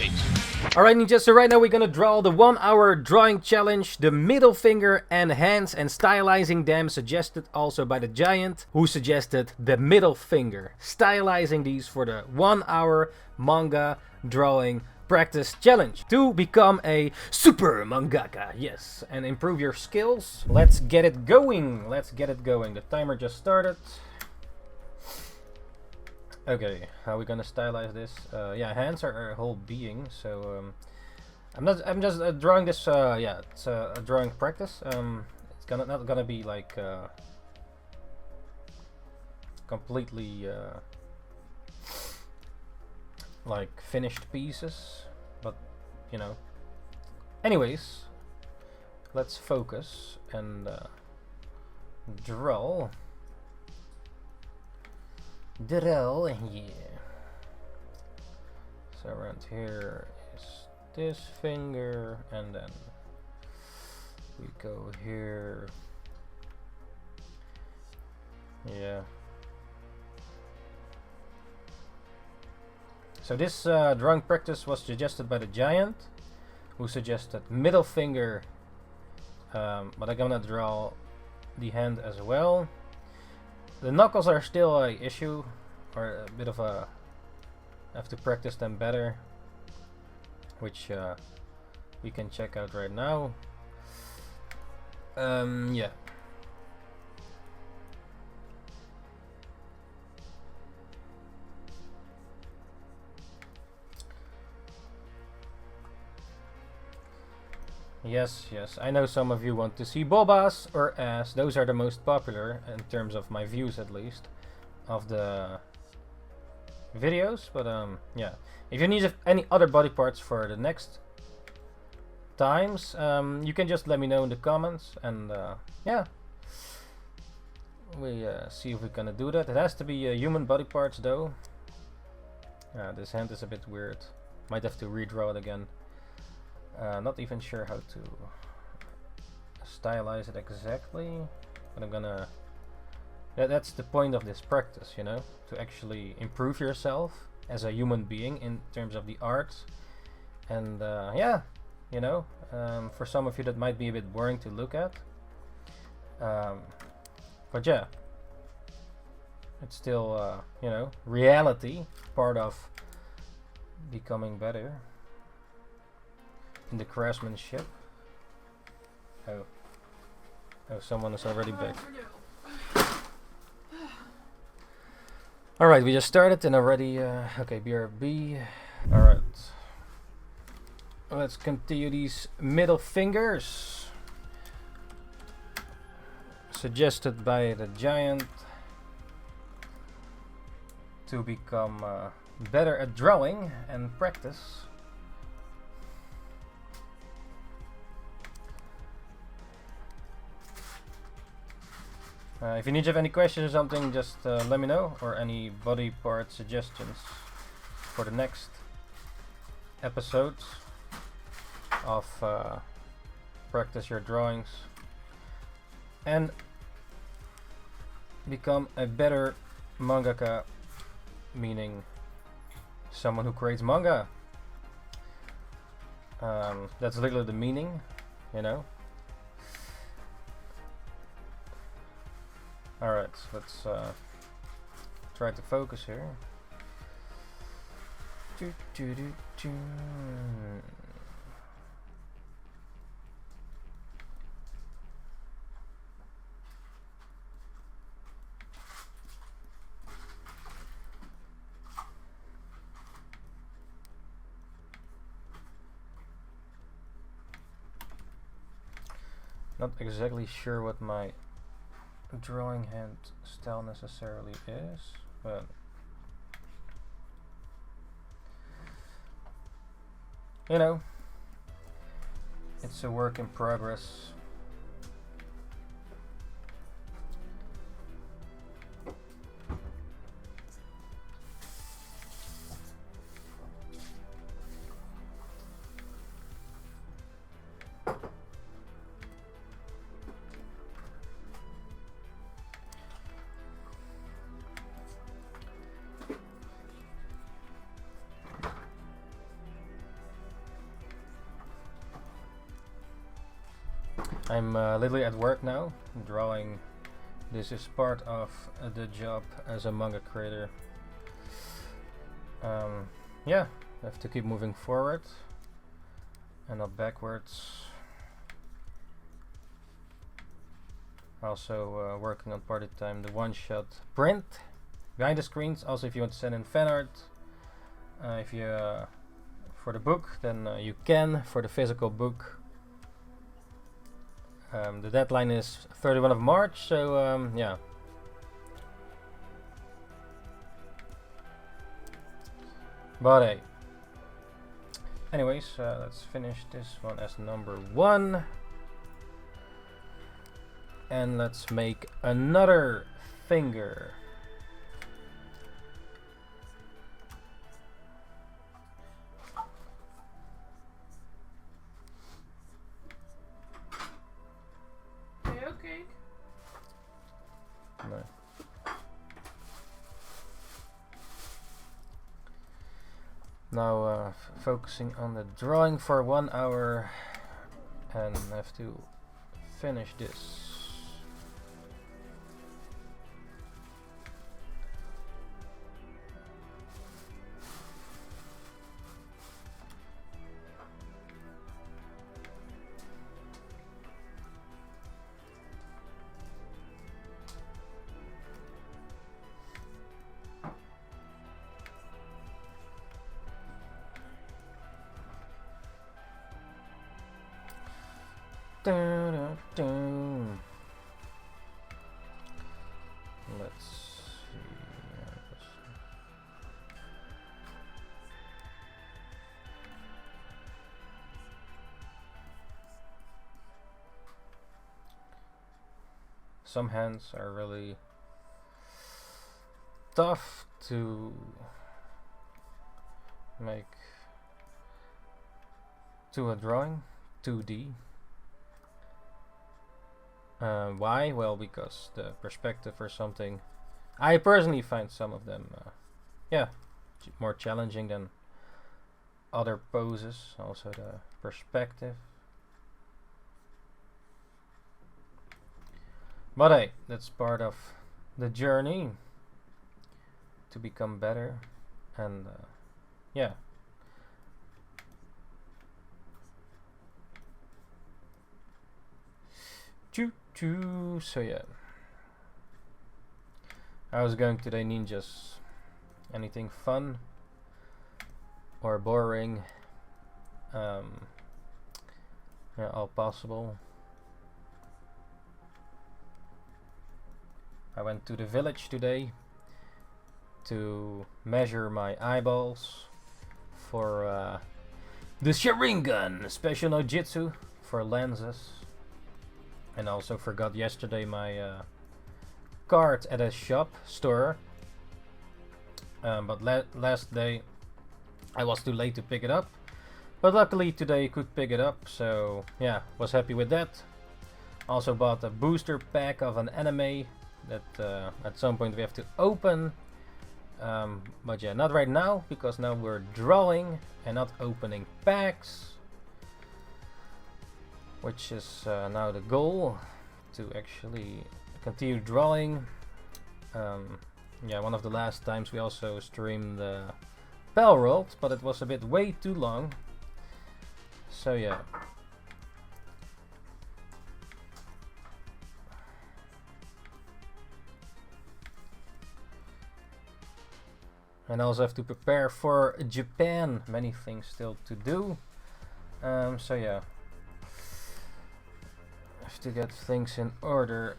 hate. Alright ninjas, so right now we're gonna draw the 1 hour drawing challenge, the middle finger and hands, and stylizing them, suggested also by the giant, who suggested the middle finger. Stylizing these for the 1 hour manga drawing practice challenge to become a super mangaka, yes, and improve your skills. Let's get it going, The timer just started. Okay, how are we gonna stylize this? Yeah, hands are a whole being, so I'm just drawing this. Yeah, it's a drawing practice. It's not gonna be like completely like finished pieces, but you know. Anyways, let's focus and draw. Yeah. So around here is this finger, and then we go here. Yeah. So this drawing practice was suggested by the giant, who suggested middle finger, but I'm gonna draw the hand as well. The knuckles are still an issue, or a bit of a... I have to practice them better, which we can check out right now. Yeah. Yes, I know some of you want to see bobas or ass. Those are the most popular, in terms of my views at least, of the videos. But yeah, if you need any other body parts for the next times, you can just let me know in the comments, and yeah, we see if we're gonna do that. It has to be human body parts though. This hand is a bit weird, might have to redraw it again. Not even sure how to stylize it exactly, but I'm gonna... that's the point of this practice, you know, to actually improve yourself as a human being in terms of the art. And yeah, you know, for some of you that might be a bit boring to look at, but yeah, it's still you know, reality, part of becoming better in the craftsmanship. Oh, someone is already back. Alright, we just started and already okay, BRB. Alright, let's continue these middle fingers, suggested by the giant, to become better at drawing and practice. If you need to have any questions or something, just let me know, or any body part suggestions for the next episodes of practice your drawings and become a better mangaka, meaning someone who creates manga. That's literally the meaning, you know. Alright, let's try to focus here. Not exactly sure what my drawing hand style necessarily is, but you know, it's a work in progress. I'm literally at work now, drawing. This is part of the job as a manga creator. Yeah, I have to keep moving forward and not backwards. Also working on part of the time the one-shot print behind the screens. Also, if you want to send in fan art, if you for the book, then you can. For the physical book, the deadline is 31 of March. So yeah. But hey, anyways, let's finish this one as number 1. And let's make another finger. Okay. No. Now focusing on the drawing for 1 hour, and have to finish this. Let's see. Some hands are really tough to make to a drawing, 2D. Why? Well, because the perspective or something. I personally find some of them, yeah, more challenging than other poses. Also the perspective. But hey, that's part of the journey to become better, and yeah. So yeah, how's it going today, ninjas? Anything fun or boring? Yeah, all possible. I went to the village today to measure my eyeballs for the Sharingan special no jutsu for lenses. And also forgot yesterday my card at a store. But last day I was too late to pick it up. But luckily today I could pick it up, so yeah, was happy with that. Also bought a booster pack of an anime that at some point we have to open. But yeah, not right now, because now we're drawing and not opening packs. Which is now the goal, to actually continue drawing. Yeah, one of the last times we also streamed the Pal World, but it was a bit way too long. So yeah. And also have to prepare for Japan. Many things still to do. So yeah. Have to get things in order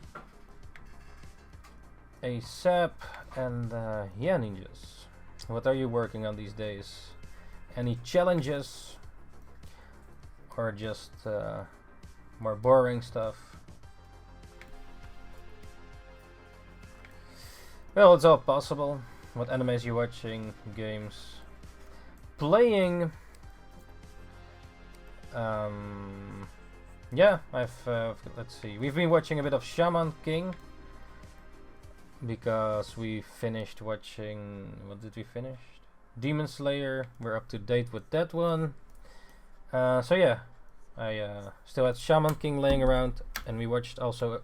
ASAP. And yeah, ninjas, what are you working on these days? Any challenges, or just more boring stuff? Well, it's all possible. What animes you watching? Games? Playing? Yeah, let's see. We've been watching a bit of Shaman King because we finished watching. What did we finish? Demon Slayer. We're up to date with that one. So yeah, I still had Shaman King laying around, and we watched also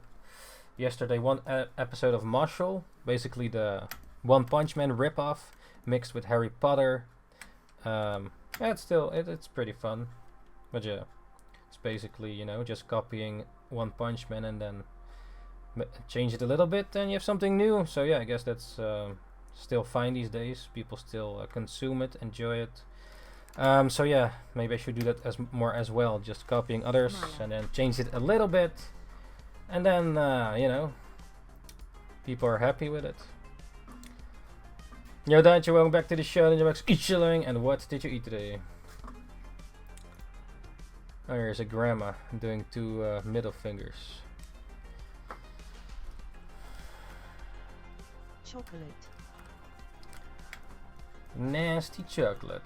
yesterday one episode of Marshall, basically the One Punch Man ripoff mixed with Harry Potter. Yeah, it's pretty fun, but yeah, it's basically, you know, just copying One Punch Man and then change it a little bit, and you have something new. So yeah, I guess that's still fine these days. People still consume it, enjoy it. So yeah, maybe I should do that more as well, just copying others and then change it a little bit, and then you know, people are happy with it. Yo, Dantje, welcome back to the show. NINJABOX ishhh, and what did you eat today? Oh, here's a grandma doing two middle fingers. Chocolate. Nasty chocolate.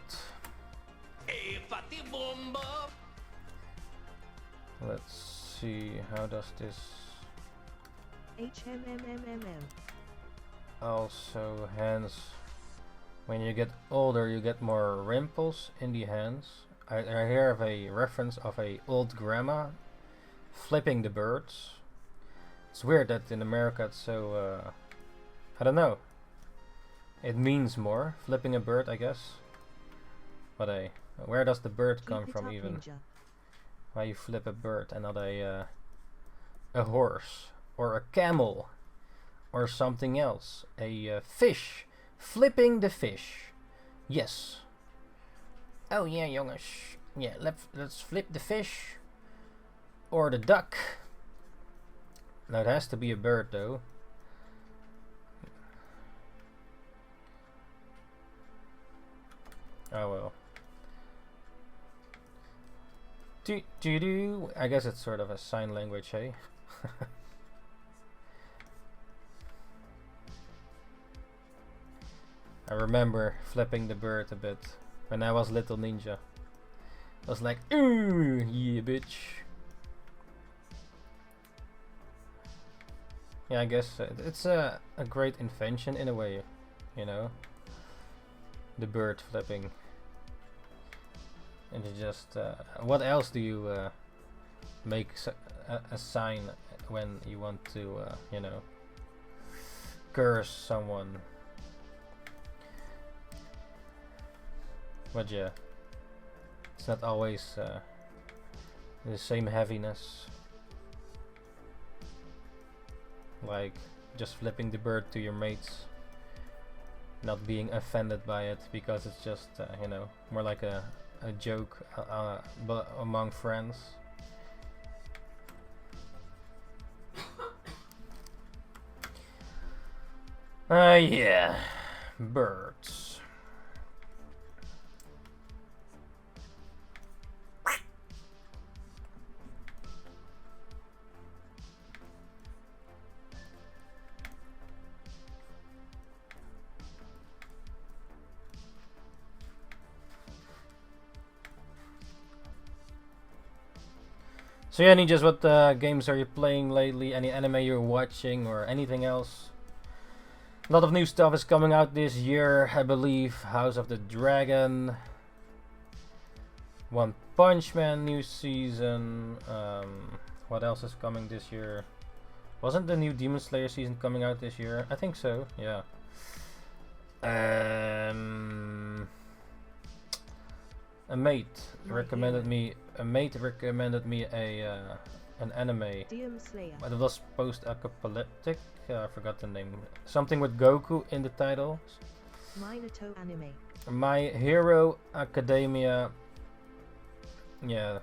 Let's see, how does this HMMMMM. also hands? When you get older, you get more wrinkles in the hands. I hear of a reference of a old grandma flipping the birds. It's weird that in America it's so I don't know. It means more flipping a bird, I guess. But where does the bird come from even? Ninja. Why you flip a bird and not a horse or a camel or something else? A fish, flipping the fish. Yes. Oh yeah, jongens. Yeah, let's flip the fish or the duck. Now it has to be a bird though. Oh well. Do. I guess it's sort of a sign language, hey? I remember flipping the bird a bit when I was little ninja. I was like, ooh, yeah, bitch. Yeah, I guess it's a great invention in a way, you know? The bird flipping. And you just, what else do you make a sign when you want to, you know, curse someone? But yeah, it's not always the same heaviness. Like just flipping the bird to your mates, not being offended by it because it's just, you know, more like a joke but among friends. Yeah, birds. So yeah, Ninjas, what games are you playing lately? Any anime you're watching or anything else? A lot of new stuff is coming out this year, I believe. House of the Dragon, One Punch Man new season. What else is coming this year? Wasn't the new Demon Slayer season coming out this year? I think so, yeah. A mate recommended me an anime, but it was post-apocalyptic. I forgot the name. Something with Goku in the title. Minato anime. My Hero Academia. Yeah,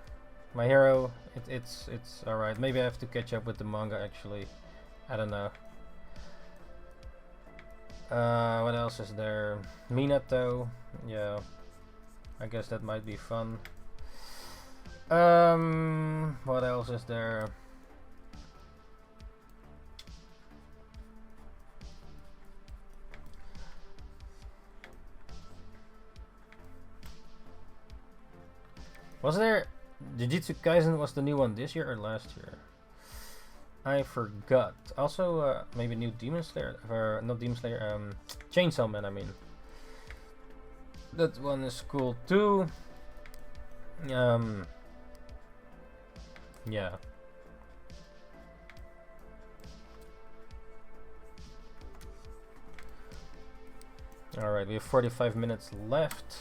My Hero. It's alright. Maybe I have to catch up with the manga actually. I don't know. What else is there? Minato. Yeah. I guess that might be fun. What else is there? Was there Jujutsu Kaisen was the new one this year or last year? I forgot. Also, maybe new Demon Slayer, or not Demon Slayer, Chainsaw Man, I mean. That one is cool too. yeah. Alright, we have 45 minutes left.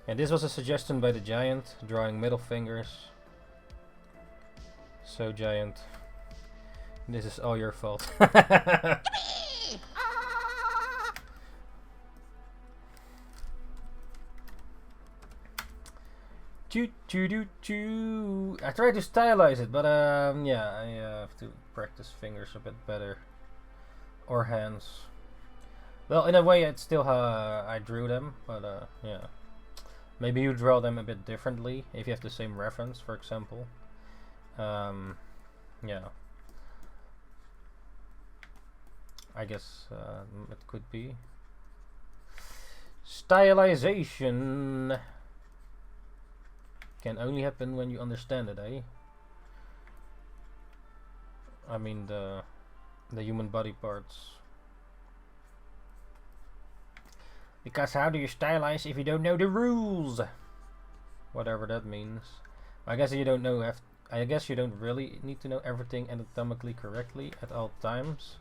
And this was a suggestion by the Giant, drawing middle fingers. So Giant, this is all your fault. Choo choo choo choo. I tried to stylize it, but yeah, I have to practice fingers a bit better, or hands. Well, in a way, it's still how I drew them, but yeah. Maybe you draw them a bit differently if you have the same reference, for example. Yeah. I guess it could be. Stylization can only happen when you understand it, eh? I mean the human body parts. Because how do you stylize if you don't know the rules? Whatever that means. I guess you don't know. I guess you don't really need to know everything anatomically correctly at all times.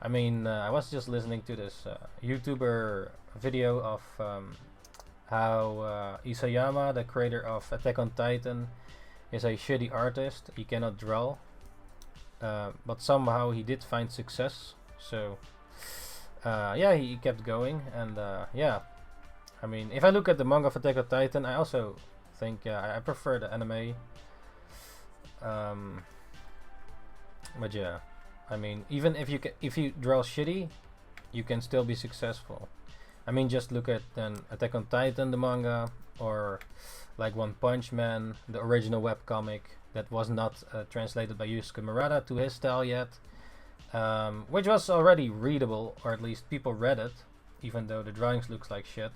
I mean, I was just listening to this YouTuber video of how Isayama, the creator of Attack on Titan, is a shitty artist. He cannot draw, but somehow he did find success. So. Yeah, he kept going, and yeah, I mean, if I look at the manga of Attack on Titan, I also think I prefer the anime. But yeah, I mean, even if you draw shitty, you can still be successful. I mean, just look at Attack on Titan, the manga, or like One Punch Man, the original webcomic that was not translated by Yusuke Murata to his style yet. Which was already readable, or at least people read it, even though the drawings looks like shit.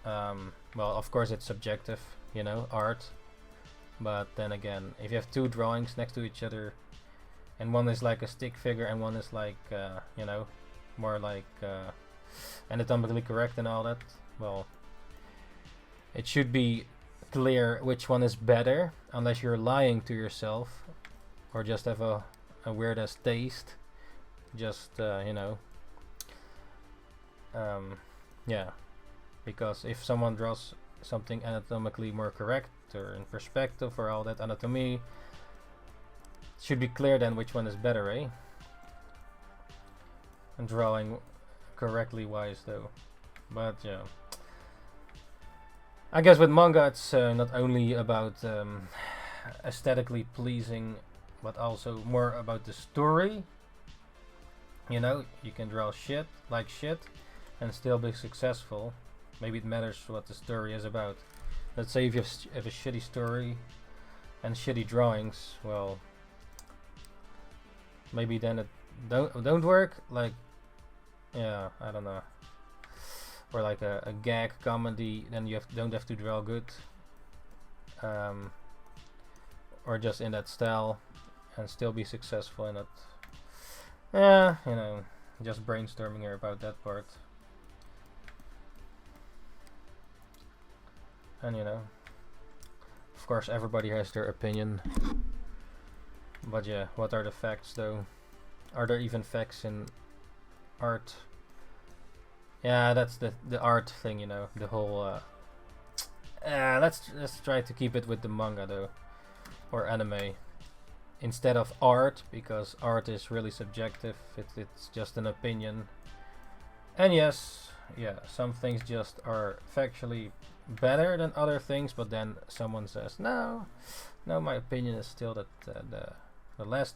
Well, of course it's subjective, you know, art. But then again, if you have two drawings next to each other, and one is like a stick figure and one is like, you know, more like anatomically correct and all that, well, it should be clear which one is better, unless you're lying to yourself, or just have a weird ass taste. Just you know, yeah, because if someone draws something anatomically more correct or in perspective or all that anatomy, it should be clear then which one is better, eh? And drawing correctly wise though. But yeah, I guess with manga it's not only about aesthetically pleasing, but also more about the story. You know, you can draw shit like shit and still be successful. Maybe it matters what the story is about. Let's say if you have a shitty story and shitty drawings, well, maybe then it don't work. Like, yeah, I don't know. Or like a gag comedy, then you don't have to draw good. Or just in that style and still be successful in it. Yeah, you know, just brainstorming here about that part. And you know, of course everybody has their opinion. But yeah, what are the facts though? Are there even facts in art? Yeah, that's the art thing, you know, the whole let's try to keep it with the manga though, or anime, instead of art, because art is really subjective. It's just an opinion. And yes, yeah, some things just are factually better than other things, but then someone says no, my opinion is still that the last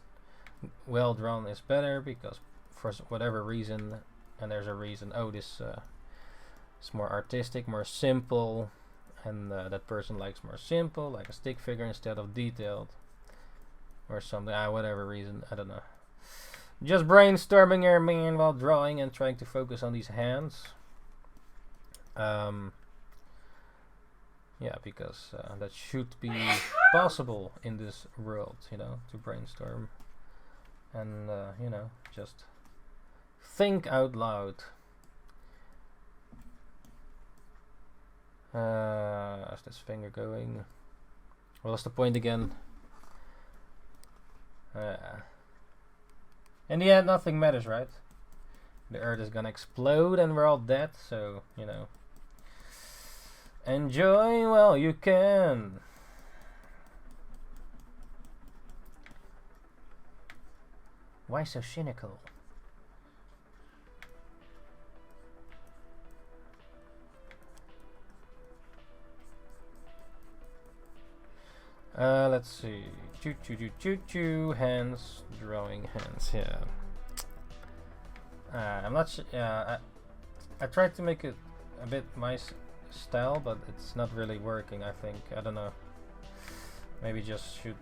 well drawn is better because for whatever reason, and there's a reason. Oh, this is more artistic, more simple, and that person likes more simple, like a stick figure instead of detailed. Or something, whatever reason, I don't know. Just brainstorming here, man, while drawing and trying to focus on these hands. Yeah, because that should be possible in this world, you know, to brainstorm. And, you know, just think out loud. How's this finger going? What's the point again? In the end, nothing matters, right? The Earth is gonna explode and we're all dead, so, you know. Enjoy while you can. Why so cynical? Let's see. Choo choo choo choo choo. Hands, drawing hands. Yeah. I'm not. I tried to make it a bit my style, but it's not really working. I think. I don't know. Maybe just should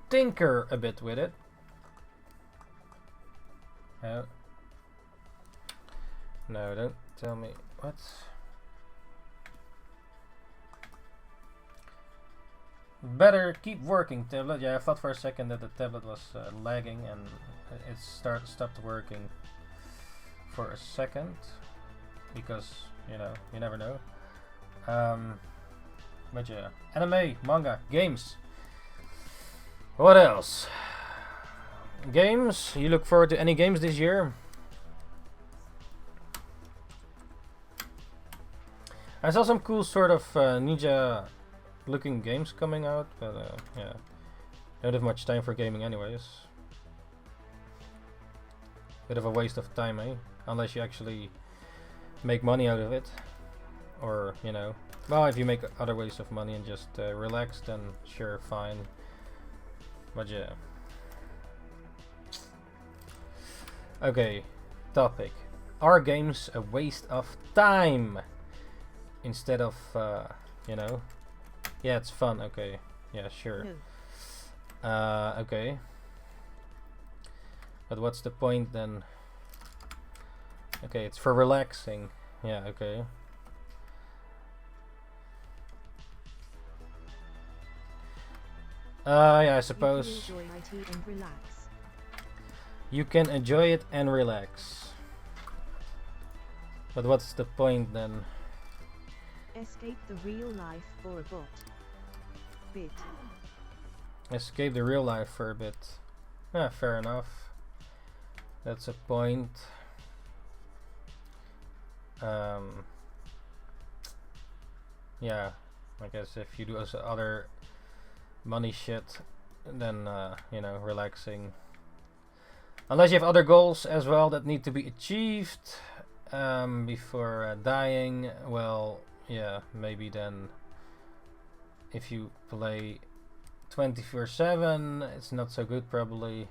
tinker a bit with it. No, don't tell me what. Better keep working, tablet. Yeah, I thought for a second that the tablet was lagging and it stopped working for a second because, you know, you never know. But yeah, anime, manga, games. What else? Games? You look forward to any games this year? I saw some cool sort of ninja looking games coming out, but yeah, don't have much time for gaming anyways. Bit of a waste of time, eh? Unless you actually make money out of it, or, you know, well, if you make other ways of money and just relax, then sure, fine. But yeah. Okay, topic. Are games a waste of time? Instead of, you know, yeah, it's fun. Okay, yeah, sure. No. Okay. But what's the point then? Okay, it's for relaxing. Yeah, okay. Yeah, I suppose. You can enjoy it and relax. But what's the point then? Escape the real life for a bit. Escape the real life for a bit. Yeah, fair enough. That's a point. Yeah, I guess if you do other money shit, then you know, relaxing. Unless you have other goals as well that need to be achieved before dying, well, yeah, maybe then if you play 24/7, it's not so good probably.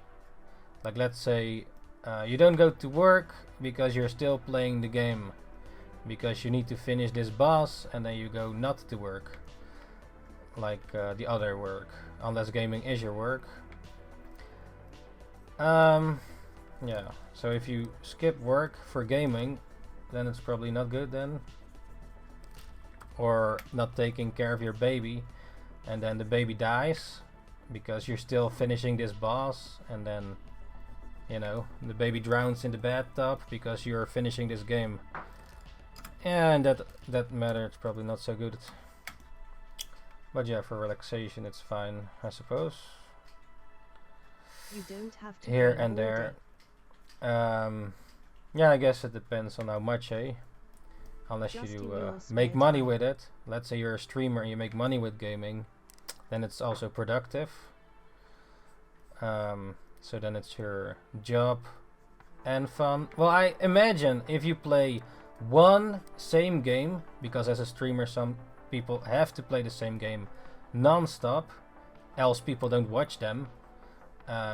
Like, let's say you don't go to work because you're still playing the game, because you need to finish this boss, and then you go not to work, like the other work, unless gaming is your work. Yeah, so if you skip work for gaming, then it's probably not good then. Or not taking care of your baby, and then the baby dies because you're still finishing this boss, and then, you know, the baby drowns in the bathtub because you're finishing this game. And that matter, it's probably not so good. But yeah, for relaxation it's fine, I suppose. You don't have to Here game and all there. day. Yeah, I guess it depends on how much, eh? Unless Just you in do your spare make money time. with it. Let's say you're a streamer and you make money with gaming, then it's also productive. So then it's your job and fun. Well, I imagine if you play one same game, because as a streamer some people have to play the same game non-stop, else people don't watch them.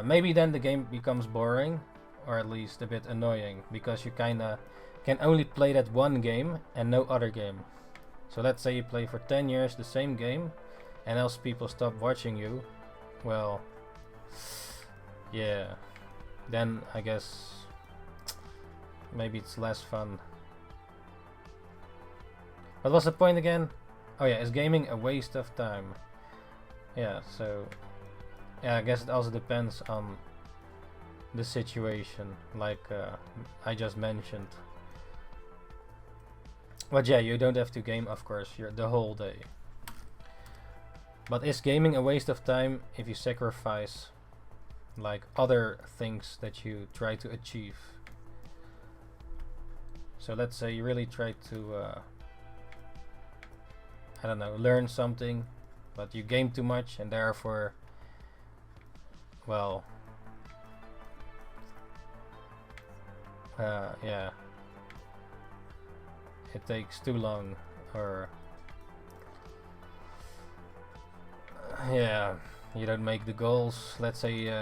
Maybe then the game becomes boring, or at least a bit annoying, because you kinda can only play that one game and no other game. So let's say you play for 10 years the same game, and else people stop watching you. Well, yeah, then I guess maybe it's less fun. But what's the point again? Oh yeah, is gaming a waste of time? Yeah, so yeah, I guess it also depends on the situation, like I just mentioned. But yeah, you don't have to game, of course, the whole day. But is gaming a waste of time if you sacrifice like other things that you try to achieve? So let's say you really try to I don't know, learn something, but you game too much and therefore, well, yeah, it takes too long, or yeah, you don't make the goals. Let's say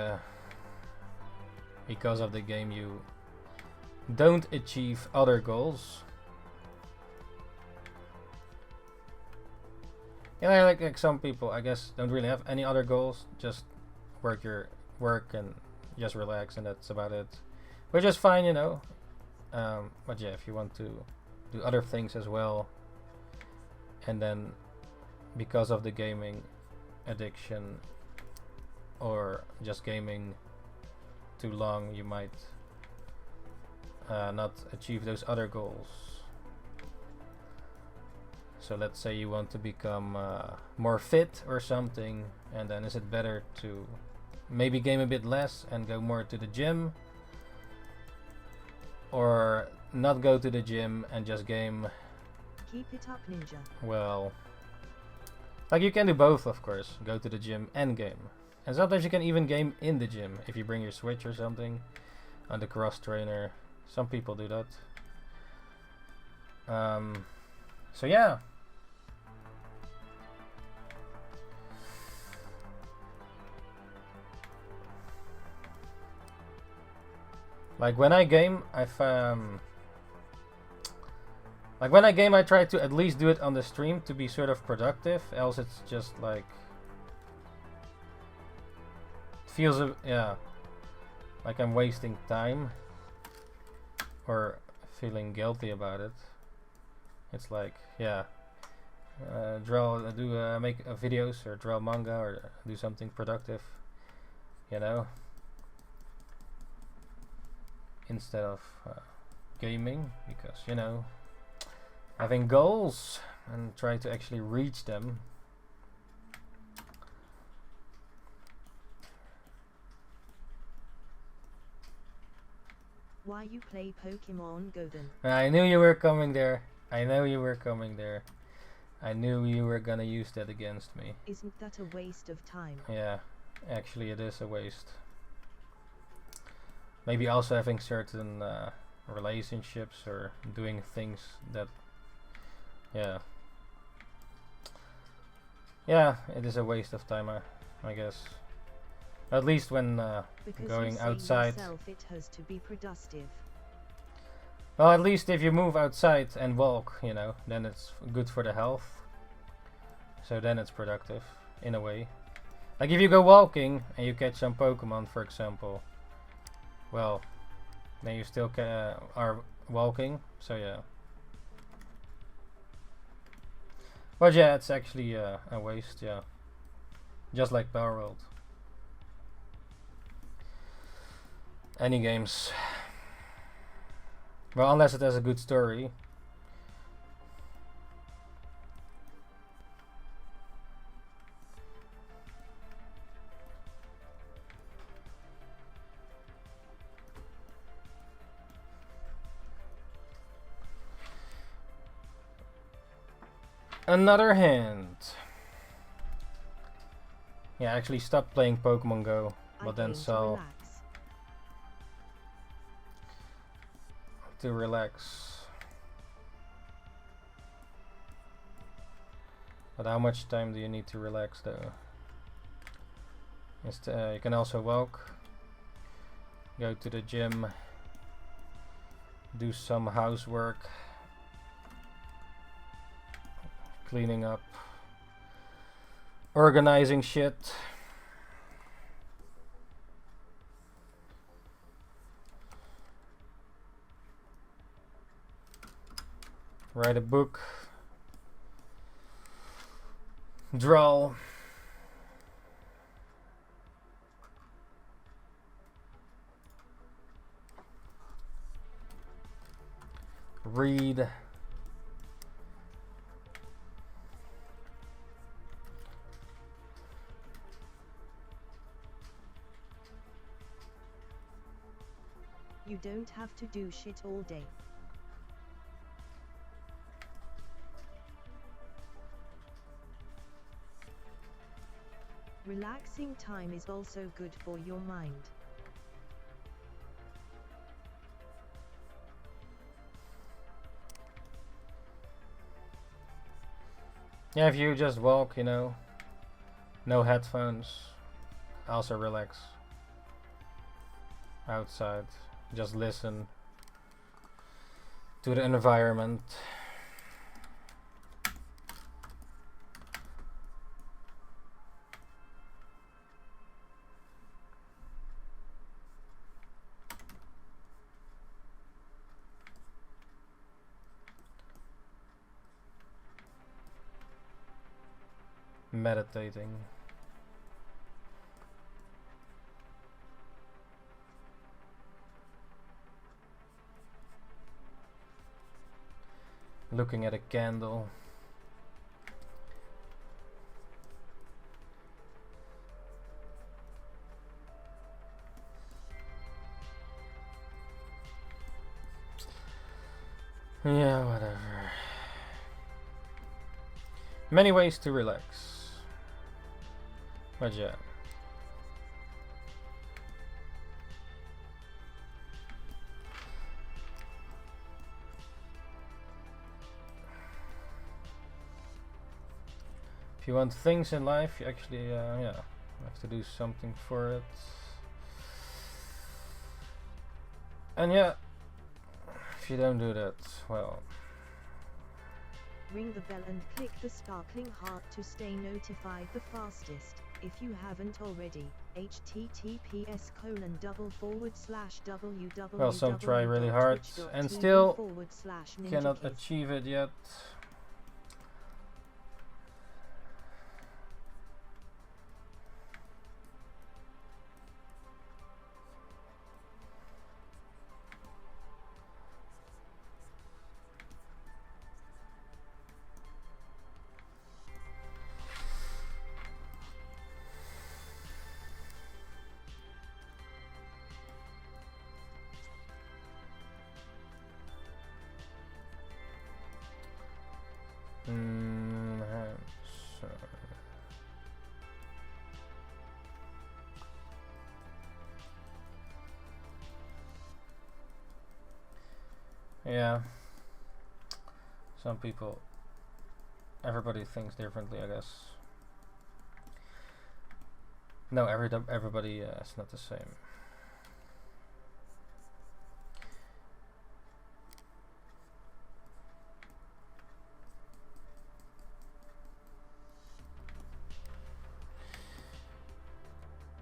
because of the game you don't achieve other goals. Yeah, like some people, I guess, don't really have any other goals. Just work your work and just relax, and that's about it. Which is fine, you know. But yeah, if you want to do other things as well, and then because of the gaming addiction or just gaming too long, you might not achieve those other goals. So let's say you want to become more fit or something, and then is it better to maybe game a bit less and go more to the gym, or not go to the gym and just game? Keep it up, Ninja. Well, like you can do both, of course. Go to the gym and game. And sometimes you can even game in the gym if you bring your Switch or something on the cross trainer. Some people do that. So yeah. Like when I game, I try to at least do it on the stream to be sort of productive. Else it's just like feels yeah, like I'm wasting time or feeling guilty about it. It's like, yeah, make videos or draw manga or do something productive, you know, instead of gaming, because, you know, having goals and try to actually reach them. Why you play Pokemon Go then? I knew you were coming there. I know you were coming there. I knew you were gonna use that against me. Isn't that a waste of time? Yeah, actually it is a waste. Maybe also having certain relationships or doing things that, yeah, it is a waste of time, I guess. At least when going you say outside. Yourself it has to be productive. Well, at least if you move outside and walk, you know, then it's good for the health. So then it's productive, in a way. Like if you go walking and you catch some Pokemon, for example, well, then you still are walking, so yeah. But yeah, it's actually a waste, yeah. Just like Power World. Any games. Well, unless it has a good story. Another hand. Yeah, I actually stopped playing Pokemon Go, but then saw to relax. But how much time do you need to relax though? You can also walk, go to the gym, do some housework, cleaning up, organizing shit. Write a book, draw, read, You don't have to do shit all day. Relaxing time is also good for your mind. Yeah, if you just walk, you know, no headphones, also relax. Outside, just listen to the environment. Meditating. Looking at a candle. Yeah, whatever. Many ways to relax. But yeah. If you want things in life, you actually, yeah, have to do something for it. And yeah, if you don't do that, well. Ring the bell and click the sparkling heart to stay notified the fastest. If you haven't already, https://www. Well, some try really hard and still cannot achieve it yet. Yeah, some people, everybody thinks differently, I guess. No, everybody is not the same.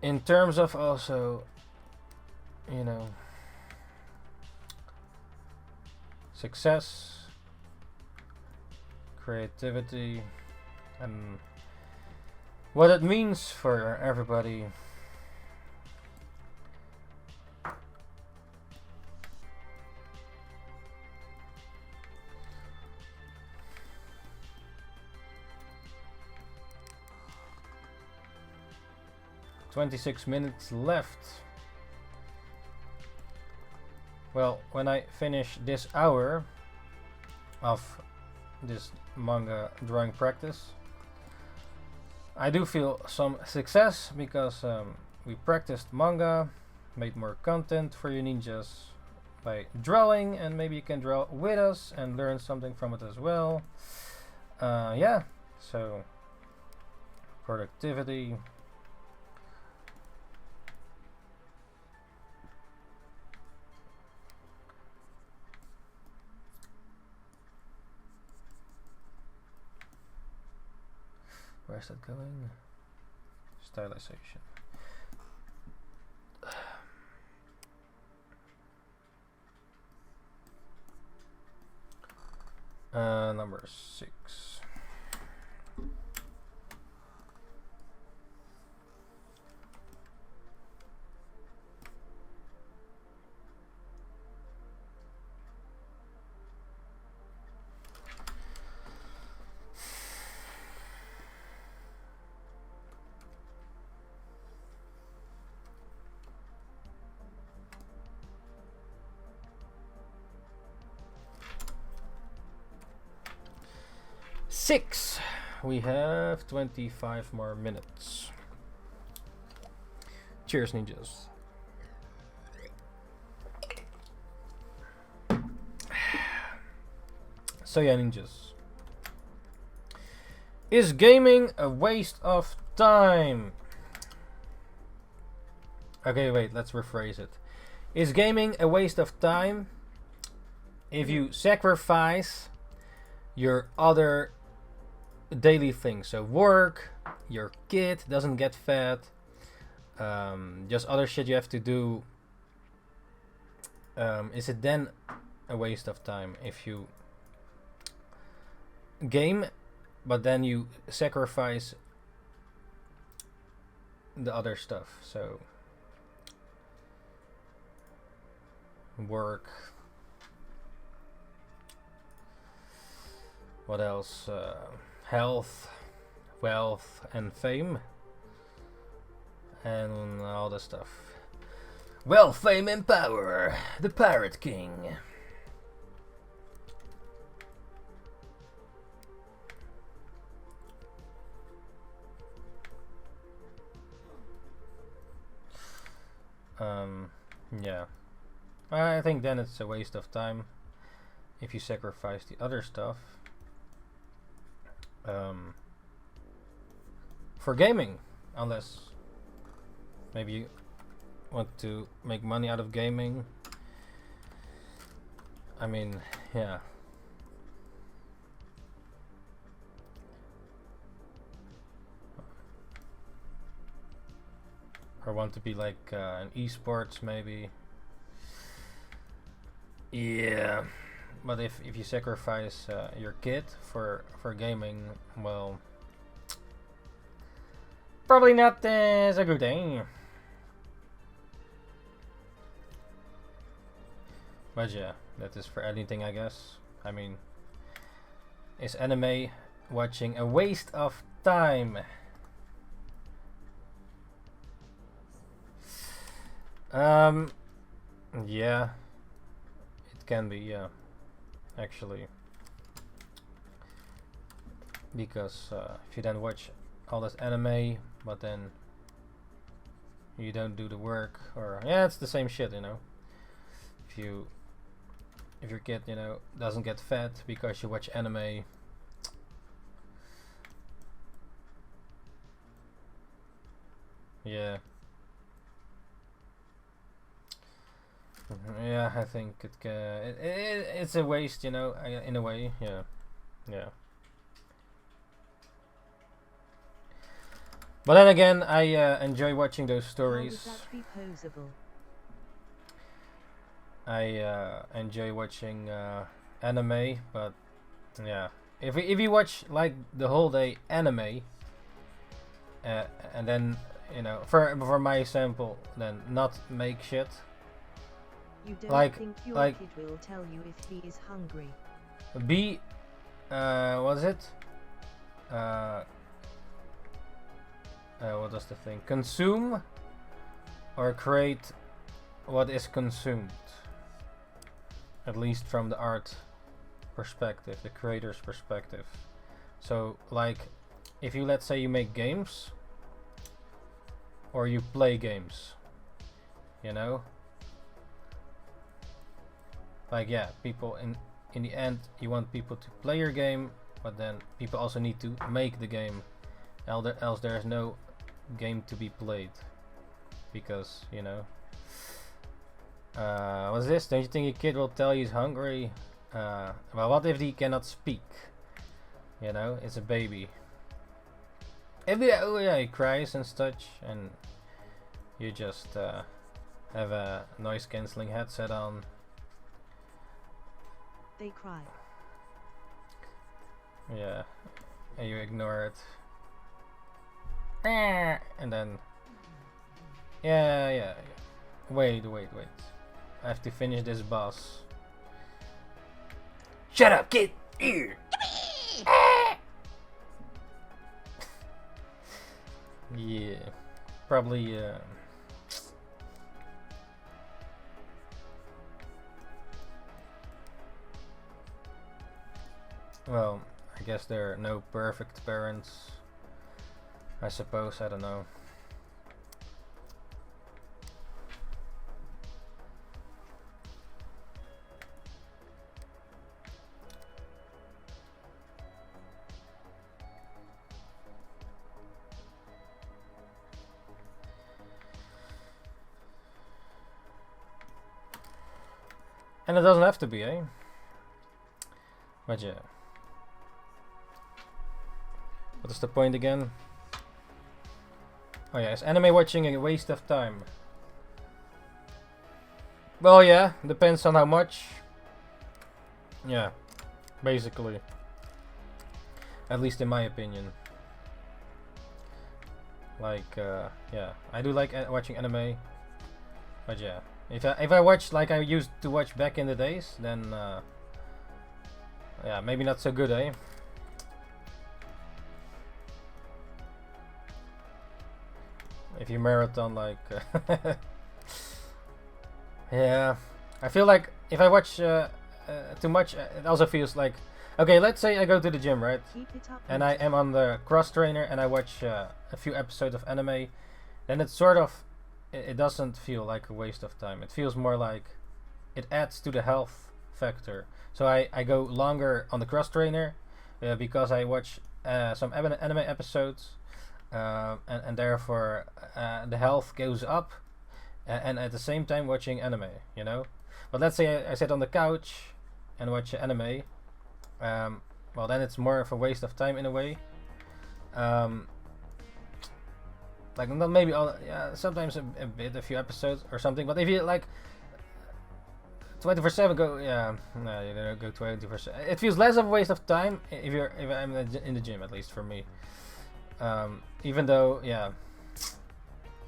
In terms of also, you know, success, creativity, and what it means for everybody. "26 minutes left. Well, when I finish this hour of this manga drawing practice, I do feel some success because we practiced manga, made more content for you ninjas by drawing, and maybe you can draw with us and learn something from it as well. Yeah, so productivity. Where's that going? Stylization. Number 6. 6. We have 25 more minutes. Cheers, ninjas. So yeah, ninjas. Is gaming a waste of time? Okay, wait, let's rephrase it. Is gaming a waste of time if you sacrifice your other daily things? So work, your kid doesn't get fed, just other shit you have to do. Is it then a waste of time if you game but then you sacrifice the other stuff? So work, what else, health, wealth and fame and all the stuff. Wealth, fame and power, the Pirate King. Yeah, I think then it's a waste of time if you sacrifice the other stuff for gaming, unless maybe you want to make money out of gaming. I mean, yeah. Or want to be like an esports maybe. Yeah, but if you sacrifice your kid for gaming, well, probably not as a good thing. But yeah, that is for anything, I guess. I mean, is anime watching a waste of time? Yeah, it can be, yeah, actually, because if you then watch all this anime, but then you don't do the work, or yeah, it's the same shit, you know. If your kid, you know, doesn't get fed because you watch anime, yeah. Yeah, I think it's a waste, you know, in a way. Yeah, yeah. But then again, I enjoy watching those stories. How would that be posable? I enjoy watching anime, but yeah, if you watch like the whole day anime, and then, you know, for my example, then not make shit. You don't Like- think your like- kid will tell you if he is hungry? Be what is it? What was the thing? Consume or create what is consumed. At least from the art perspective, the creator's perspective. So like, if you, let's say you make games or you play games, you know, like, yeah, people in the end, you want people to play your game, but then people also need to make the game, else there's no game to be played, because, you know, what's this? Don't you think your kid will tell you he's hungry? Well, what if he cannot speak? You know, it's a baby. If oh yeah, he cries and such, and you just have a noise cancelling headset on. They cry. Yeah, and you ignore it. And then, yeah. Wait. I have to finish this boss. Shut up, kid! Here! Yeah, probably, well, I guess there are no perfect parents. I suppose, I don't know. And it doesn't have to be, eh? But yeah. What is the point again? Oh yeah, is anime watching a waste of time? Well, yeah, depends on how much. Yeah, basically. At least in my opinion. Like, yeah, I do like watching anime. But yeah, if I watch like I used to watch back in the days, then yeah, maybe not so good, eh? If you marathon like yeah, I feel like if I watch too much, it also feels like, okay, let's say I go to the gym, right? And I am on the cross trainer and I watch a few episodes of anime, then it's sort of, it doesn't feel like a waste of time. It feels more like it adds to the health factor. So I go longer on the cross trainer because I watch some anime episodes, and therefore the health goes up, and at the same time watching anime, you know. But let's say I sit on the couch and watch anime, well then it's more of a waste of time in a way. Like not maybe all, yeah, sometimes a few episodes or something. But if you like 24/7 go, yeah, no, you don't go 24/7. It feels less of a waste of time if I'm in the gym, at least for me. Even though, yeah,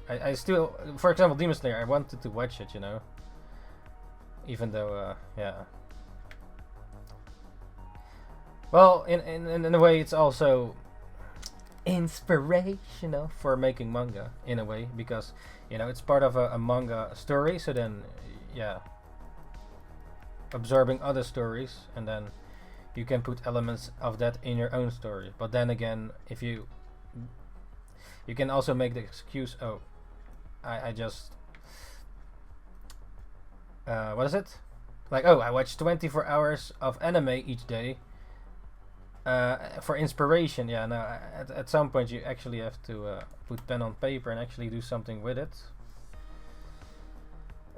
I still, for example, Demon Slayer, I wanted to watch it, you know. Even though, yeah. Well, in a way, it's also inspirational for making manga in a way, because you know it's part of a manga story. So then, yeah, absorbing other stories, and then you can put elements of that in your own story. But then again, if you can also make the excuse, oh, I just what is it? Like, oh, I watch 24 hours of anime each day for inspiration. Yeah, no, at some point you actually have to put pen on paper and actually do something with it.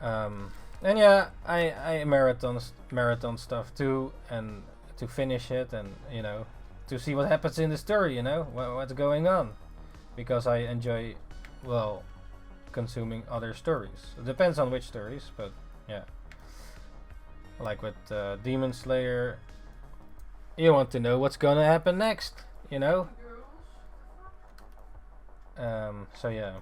And yeah, I marathon stuff too, and to finish it, and you know, to see what happens in the story, you know, what's going on, because I enjoy, well, consuming other stories. It depends on which stories, but yeah, like with Demon Slayer, you want to know what's gonna happen next, you know. So yeah.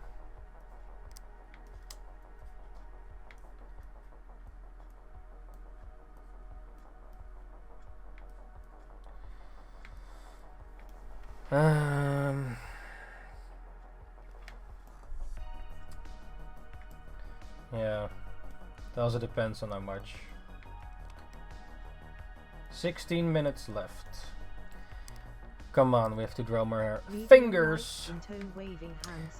Yeah, it also depends on how much. 16 minutes left. Come on, we have to draw more fingers.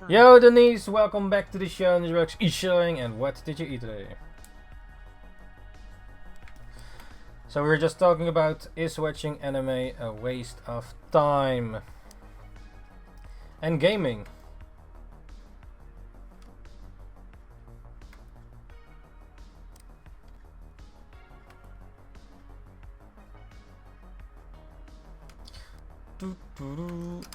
Yo, Denise, welcome back to the show. NINJABOX ishhh, and what did you eat today? So we were just talking about, is watching anime a waste of time? And gaming.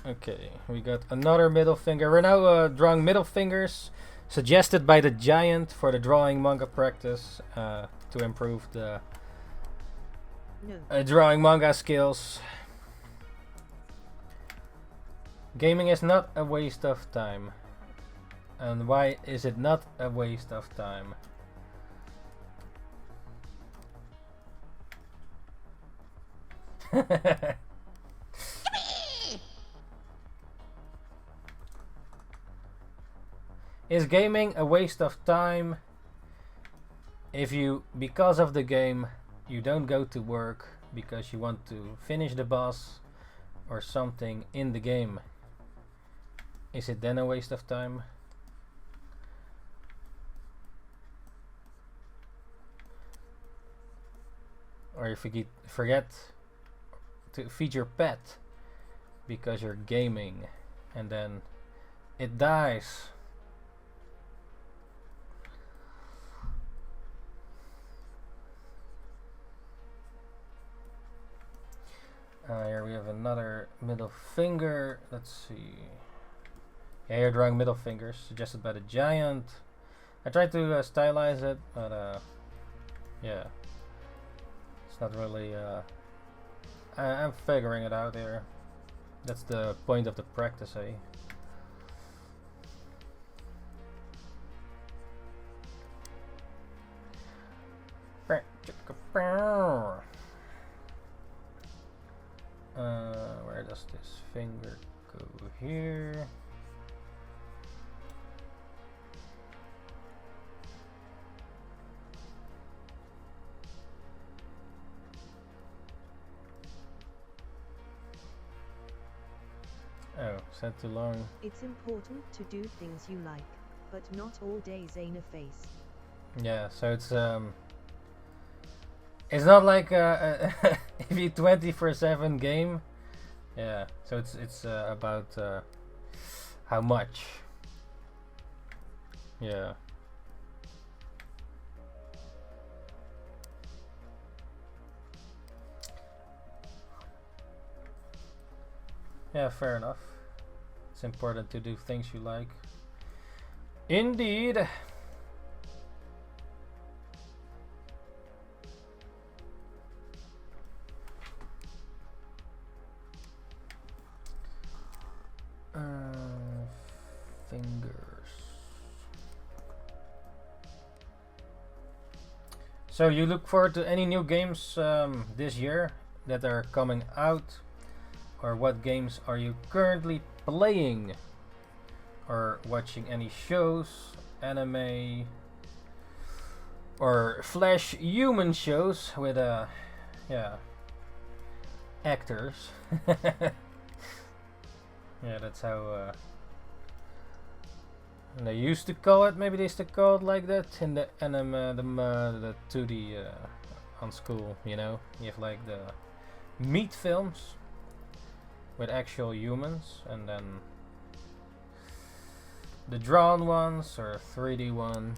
Okay, we got another middle finger. We're now drawing middle fingers, suggested by the Giant for the drawing manga practice, to improve the drawing manga skills. Gaming is not a waste of time. And why is it not a waste of time? Is gaming a waste of time if you, because of the game, you don't go to work because you want to finish the boss, or something in the game, is it then a waste of time? Or if you forget to feed your pet because you're gaming and then it dies. Here we have another middle finger. Let's see. Yeah, you're drawing middle fingers suggested by the giant. I tried to stylize it, but yeah, it's not really. I'm figuring it out here. That's the point of the practice, eh? Where does this finger go? Here. Oh, set too long. It's important to do things you like, but not all days ain't a face. Yeah, so it's not like if you 24/7 game. Yeah, so it's about how much. Yeah. Yeah, fair enough. It's important to do things you like. Indeed. Fingers. So you look forward to any new games this year that are coming out? Or what games are you currently playing? Or watching any shows, anime, or flash human shows with yeah, actors. Yeah, that's how they used to call it. Maybe they still call it like that in the anime, the 2D on school. You know, you have like the meat films with actual humans, and then the drawn ones or 3D ones.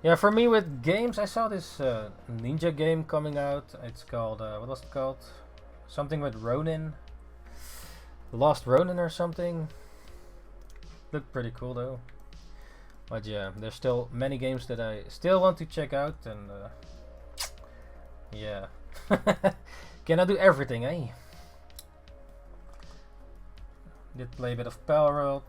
Yeah, for me with games, I saw this ninja game coming out. It's called, what was it called? Something with Ronin. Lost Ronin or something. Looked pretty cool though. But yeah, there's still many games that I still want to check out, and yeah. Cannot do everything, eh? Did play a bit of Palworld.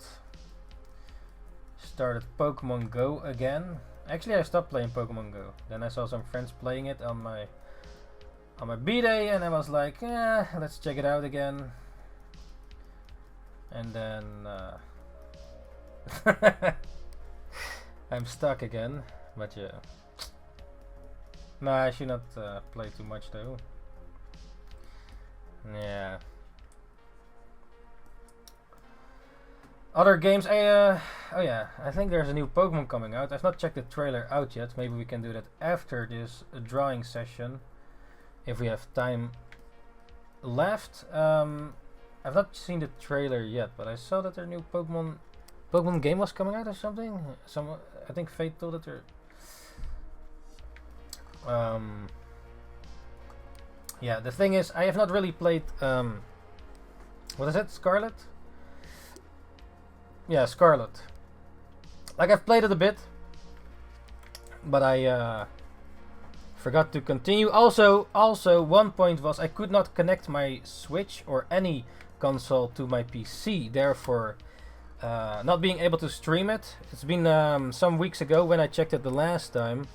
Started Pokemon Go again. Actually, I stopped playing Pokemon Go. Then I saw some friends playing it on my B-day, and I was like, yeah, let's check it out again. And then I'm stuck again. But yeah. No, I should not play too much though. Yeah. Other games, oh yeah, I think there's a new Pokemon coming out. I've not checked the trailer out yet. Maybe we can do that after this drawing session, if we have time left. I've not seen the trailer yet, but I saw that their new Pokemon game was coming out or something. I think Fate told it. Yeah, the thing is, I have not really played. What is it, Scarlet? Yeah, Scarlet. Like, I've played it a bit, but I forgot to continue. Also, one point was I could not connect my Switch or any console to my PC. Therefore, not being able to stream it. It's been some weeks ago when I checked it the last time.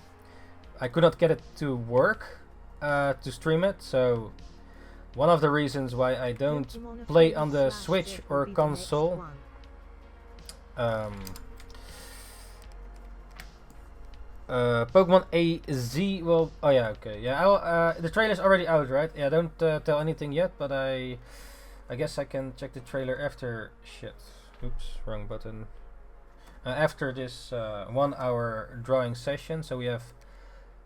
I could not get it to work to stream it. So, one of the reasons why I don't play on the Switch or console. Pokemon AZ will. Oh yeah, okay, yeah. The trailer's already out, right? Yeah, don't tell anything yet, but I guess I can check the trailer after. Shit. Oops, wrong button. After this 1 hour drawing session, so we have.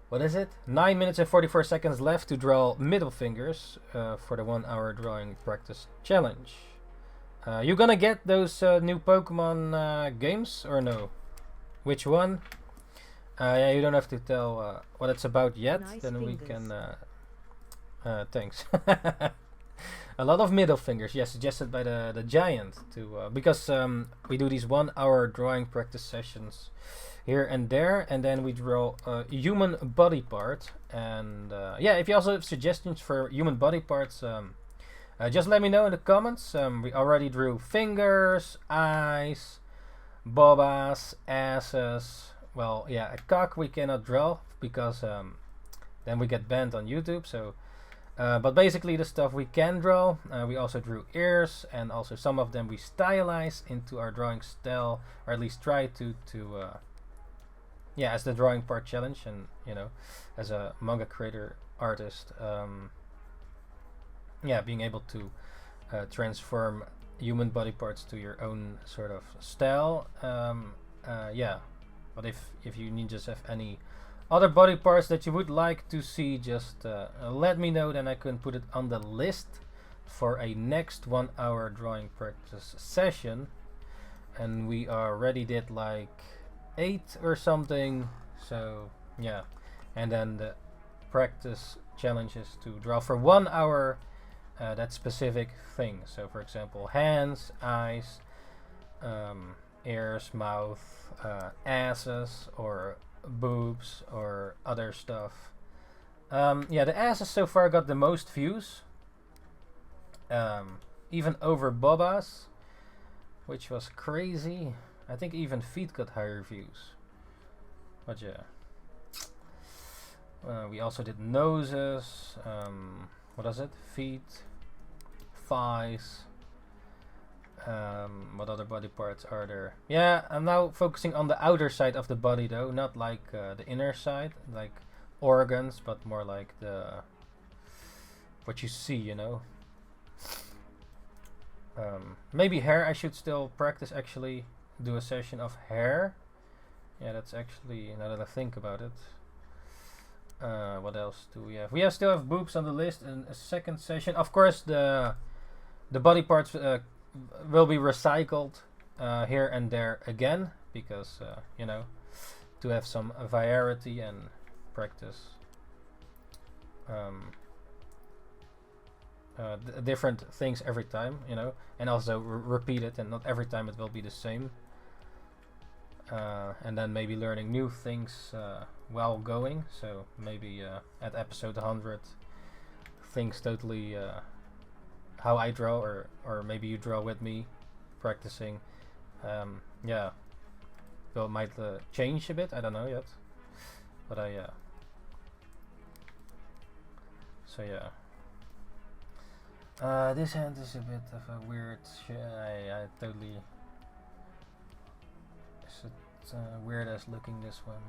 What is it? 9 minutes and 44 seconds left to draw middle fingers for the 1 hour drawing practice challenge. You gonna get those new Pokemon games or no? Which one? Yeah, you don't have to tell what it's about yet. Nice then fingers. we can. Thanks. A lot of middle fingers, yes, suggested by the giant to because we do these 1 hour drawing practice sessions here and there, and then we draw a human body part. And yeah, if you also have suggestions for human body parts, just let me know in the comments. We already drew fingers, eyes, bobas, asses. Well, yeah, a cock we cannot draw because then we get banned on YouTube. So, but basically the stuff we can draw. We also drew ears, and also some of them we stylize into our drawing style, or at least try to yeah, as the drawing part challenge, and you know, as a manga creator artist, yeah, being able to transform human body parts to your own sort of style. Yeah, but if you just have any other body parts that you would like to see, just let me know, then I can put it on the list for a next 1 hour drawing practice session. And we already did like 8 or something, so yeah. And then the practice challenge is to draw for 1 hour that specific thing. So for example, hands, eyes, ears, mouth, asses, or boobs, or other stuff. Yeah, the asses so far got the most views, even over bobas, which was crazy. I think even feet got higher views. But yeah. We also did noses. What is it? Feet, thighs. What other body parts are there? Yeah, I'm now focusing on the outer side of the body though, not like the inner side, like organs, but more like the what you see, you know. Maybe hair. I should still practice, actually do a session of hair. Yeah, that's actually, now that I think about it. What else do we have? We still have boobs on the list, and a second session. Of course, the body parts will be recycled here and there again, because you know, to have some variety and practice different things every time, you know, and also repeat it, and not every time it will be the same. And then maybe learning new things while going. So maybe at episode 100, things totally how I draw, or maybe you draw with me, practicing. Yeah, well, it might change a bit. I don't know yet, but so yeah. This hand is a bit of a weird. I totally. It's weird as looking, this one.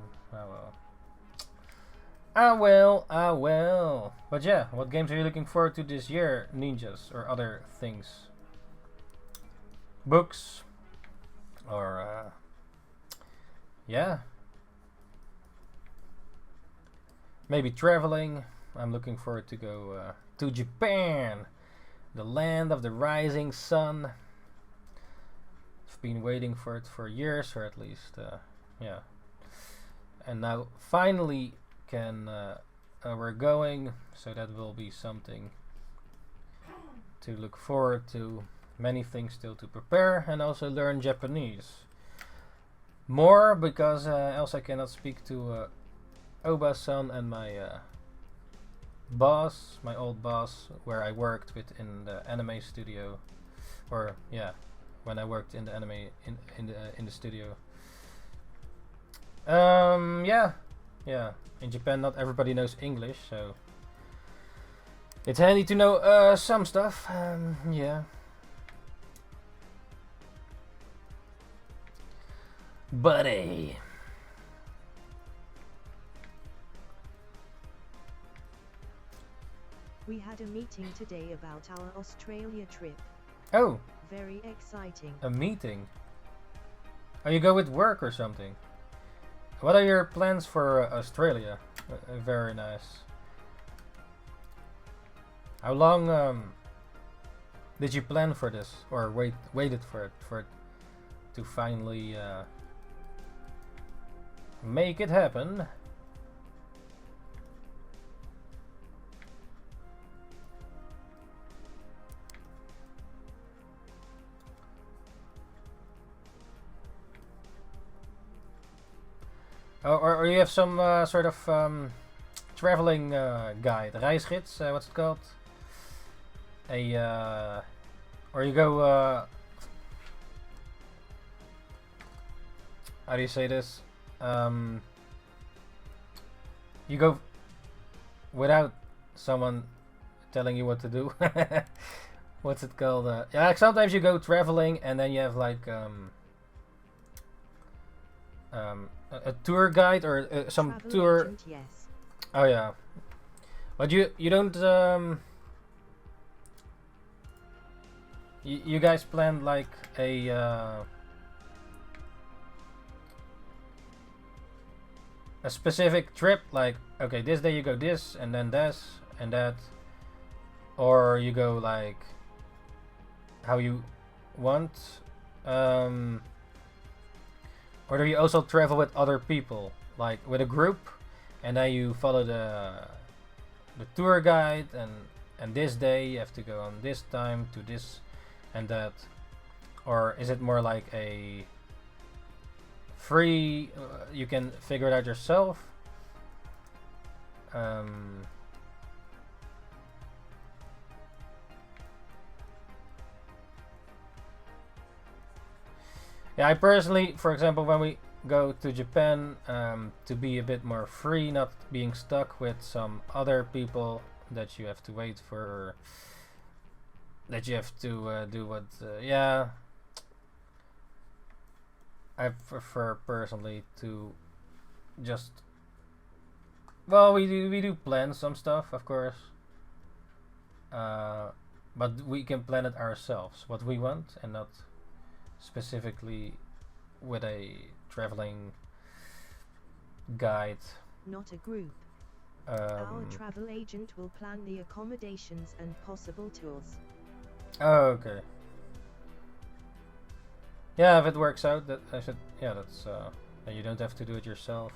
Oh well. Ah well. But yeah, what games are you looking forward to this year, ninjas, or other things? Books, or yeah, maybe traveling. I'm looking forward to go to Japan, the land of the rising sun. I've been waiting for it for years, or at least yeah, and now finally we're going, so that will be something to look forward to. Many things still to prepare, and also learn Japanese more, because else I cannot speak to Oba-san and my boss, my old boss, where I worked with in the anime studio, or yeah, when I worked in the anime in the studio. Yeah. In Japan, not everybody knows English, so it's handy to know some stuff. Yeah. Buddy. We had a meeting today about our Australia trip. Oh, Very exciting. a meeting. Oh, you go with work or something? What are your plans for Australia? Very nice. How long did you plan for this, or waited for it to finally make it happen? Oh, or you have some sort of traveling guide, reisgids, what's it called? Or you go, how do you say this? You go without someone telling you what to do. What's it called? Yeah, like sometimes you go traveling and then you have like a tour guide or some Travel tour. agent, yes. Oh yeah, but you don't you guys planned like a specific trip, like okay, this day you go this and then this and that, or you go like how you want, or do you also travel with other people, like with a group, and then you follow the tour guide, and this day you have to go on this time to this and that, or is it more like a free, you can figure it out yourself? Yeah, I personally, for example, when we go to Japan, to be a bit more free, not being stuck with some other people that you have to wait for, or that you have to do what, yeah. I prefer personally to just, well, we do plan some stuff, of course, but we can plan it ourselves, what we want, and not specifically with a traveling guide. Not a group. Our travel agent will plan the accommodations and possible tours. Oh, okay. Yeah, if it works out, that I should. Yeah, that's. You don't have to do it yourself,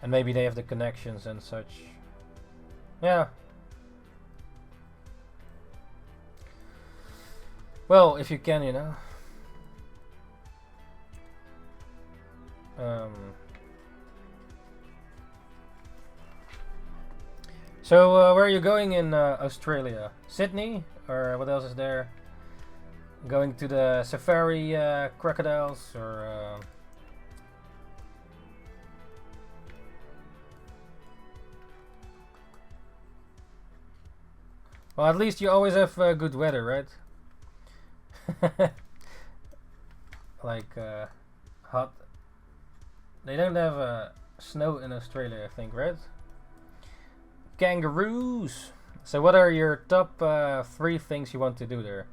and maybe they have the connections and such. Yeah. Well, if you can, you know. So where are you going in Australia? Sydney, or what else is there? Going to the safari crocodiles, or well, at least you always have good weather, right? Like hot. They don't have snow in Australia, I think, right? Kangaroos. So what are your top 3 things you want to do there?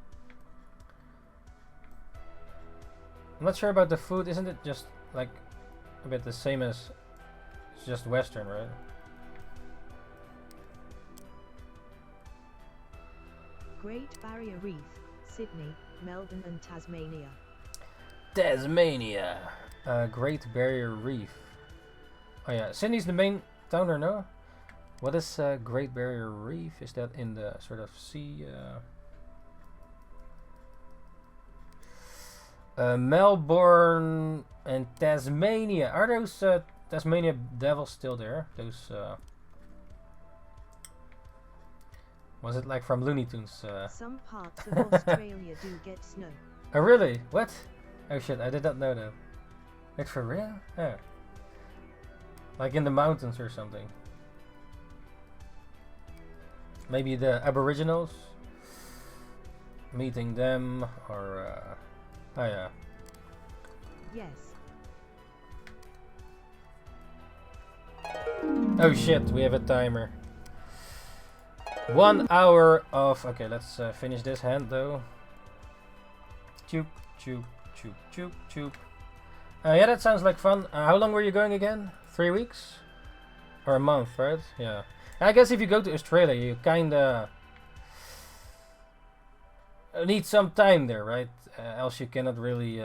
I'm not sure about the food. Isn't it just like a bit the same as, it's just Western, right? Great Barrier Reef, Sydney, Melbourne and Tasmania. Tasmania. Great Barrier Reef. Oh yeah, Sydney's the main town, or no? What is Great Barrier Reef? Is that in the sort of sea? Melbourne and Tasmania. Are those Tasmania devils still there? Those. Was it like from Looney Tunes? Some parts of Australia do get snow. Oh really? What? Oh shit! I did not know that. Like for real? Yeah. Like in the mountains or something. Maybe the Aboriginals. Meeting them, or oh yeah. Yes. Oh shit, we have a timer. 1 hour of... Okay, let's finish this hand though. Choop, choop, choop, choop, choop. Yeah, that sounds like fun. How long were you going again? 3 weeks? Or a month, right? Yeah. I guess if you go to Australia, you kinda need some time there, right? Else you cannot really...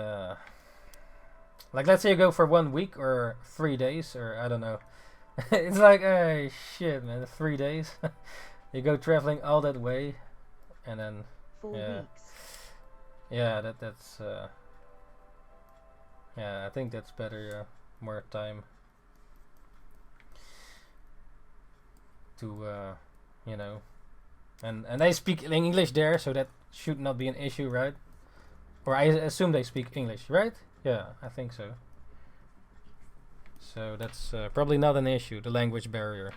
Like, let's say you go for 1 week or 3 days, or I don't know. It's like, hey, shit, man, 3 days. You go traveling all that way, and then 4 yeah, weeks. yeah, that's yeah, I think that's better. More time to you know, and they speak English there, so that should not be an issue, right? Or I assume they speak English, right? Yeah, I think so. So that's probably not an issue, the language barrier.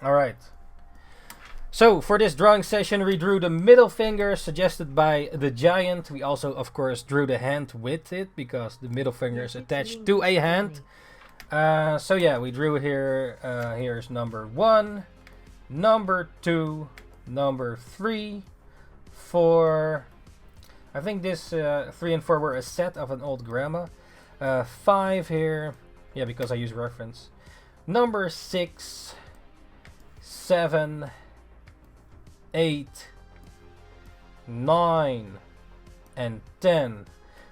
Alright. So, for this drawing session, we drew the middle finger suggested by the giant. We also, of course, drew the hand with it, because the middle finger is attached to a hand. So yeah, we drew here, here's number 1, number 2, number 3, 4. I think this 3 and 4 were a set of an old grandma. 5 here. Yeah, because I use reference. Number 6, 7, 8, 9, and 10.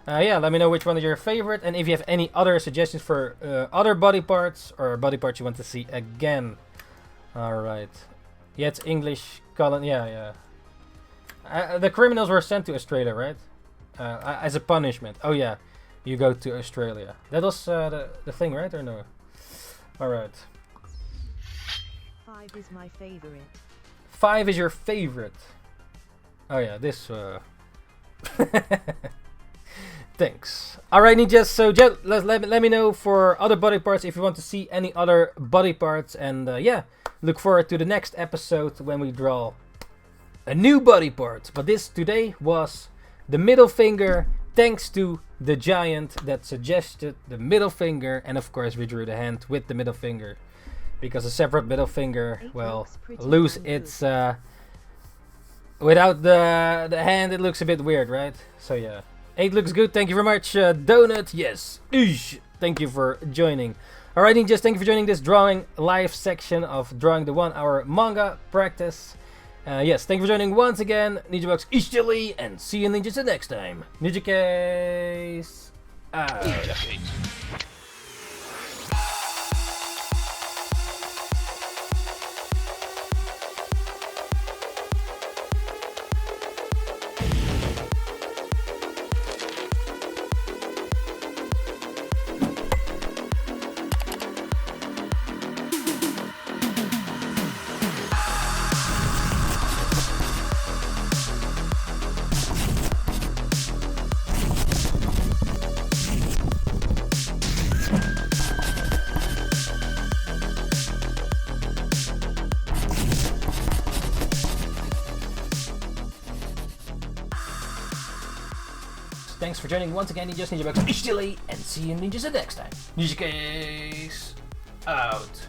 Yeah, let me know which one is your favorite, and if you have any other suggestions for other body parts, or body parts you want to see again. Alright. Yeah, it's English colon. Yeah. The criminals were sent to Australia, right? As a punishment. Oh yeah. You go to Australia. That was the thing, right? Or no? Alright. 5 is my favorite. 5 is your favorite. Oh yeah, this... Thanks. Alright, ninjas, so let me know for other body parts if you want to see any other body parts. And yeah, look forward to the next episode when we draw a new body part. But this today was the middle finger, thanks to the giant that suggested the middle finger, and of course we drew the hand with the middle finger, because a separate middle finger, well, lose its without the hand, it looks a bit weird, right? So yeah, 8 looks good. Thank you very much, Donut. Yes, ishhh. Thank you for joining. Alright, ninjas, thank you for joining this drawing live section of drawing the 1 hour manga practice. Yes, thank you for joining once again. NINJABOX ishhh, and see you ninjas next time. Ninjakees out. Thanks for joining once again, ninjas. NINJABOX ishhh, and see you ninjas next time. Ninjakees out.